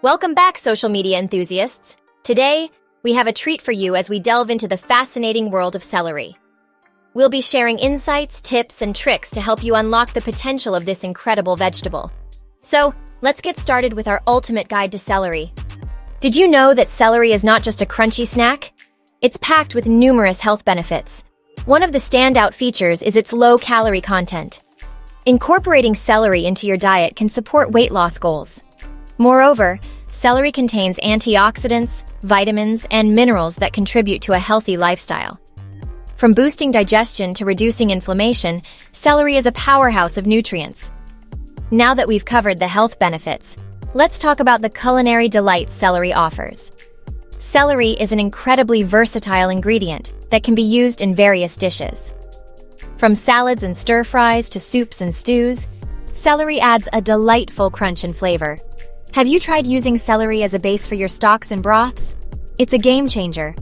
Welcome back, social media enthusiasts. Today, we have a treat for you as we delve into the fascinating world of celery. We'll be sharing insights, tips, and tricks to help you unlock the potential of this incredible vegetable. So, let's get started with our ultimate guide to celery. Did you know that celery is not just a crunchy snack? It's packed with numerous health benefits. One of the standout features is its low-calorie content. Incorporating celery into your diet can support weight loss goals. Moreover, celery contains antioxidants, vitamins, and minerals that contribute to a healthy lifestyle. From boosting digestion to reducing inflammation, celery is a powerhouse of nutrients. Now that we've covered the health benefits, let's talk about the culinary delights celery offers. Celery is an incredibly versatile ingredient that can be used in various dishes. From salads and stir-fries to soups and stews, celery adds a delightful crunch and flavor. Have you tried using celery as a base for your stocks and broths? It's a game changer.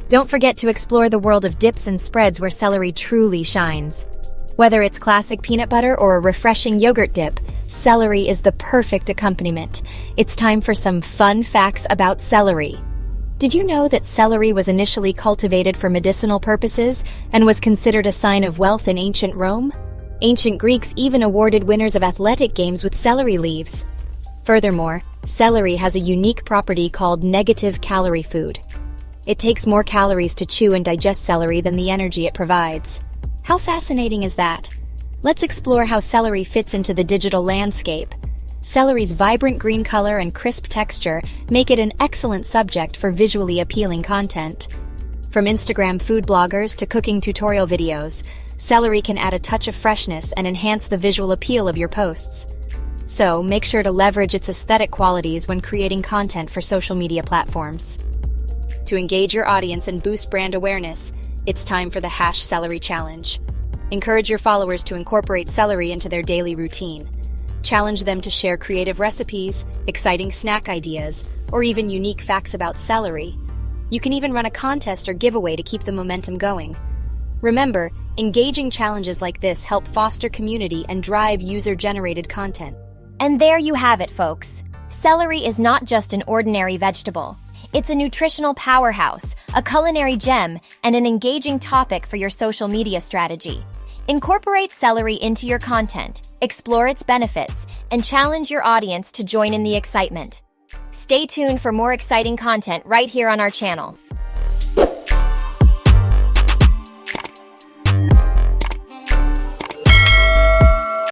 Don't forget to explore the world of dips and spreads where celery truly shines. Whether it's classic peanut butter or a refreshing yogurt dip, celery is the perfect accompaniment. It's time for some fun facts about celery. Did you know that celery was initially cultivated for medicinal purposes and was considered a sign of wealth in ancient Rome? Ancient Greeks even awarded winners of athletic games with celery leaves. Furthermore, celery has a unique property called negative calorie food. It takes more calories to chew and digest celery than the energy it provides. How fascinating is that? Let's explore how celery fits into the digital landscape. Celery's vibrant green color and crisp texture make it an excellent subject for visually appealing content. From Instagram food bloggers to cooking tutorial videos, celery can add a touch of freshness and enhance the visual appeal of your posts. So, make sure to leverage its aesthetic qualities when creating content for social media platforms. To engage your audience and boost brand awareness, it's time for the #Celery Challenge. Encourage your followers to incorporate celery into their daily routine. Challenge them to share creative recipes, exciting snack ideas, or even unique facts about celery. You can even run a contest or giveaway to keep the momentum going. Remember, engaging challenges like this help foster community and drive user-generated content. And there you have it, folks. Celery is not just an ordinary vegetable. It's a nutritional powerhouse, a culinary gem, and an engaging topic for your social media strategy. Incorporate celery into your content, explore its benefits, and challenge your audience to join in the excitement. Stay tuned for more exciting content right here on our channel.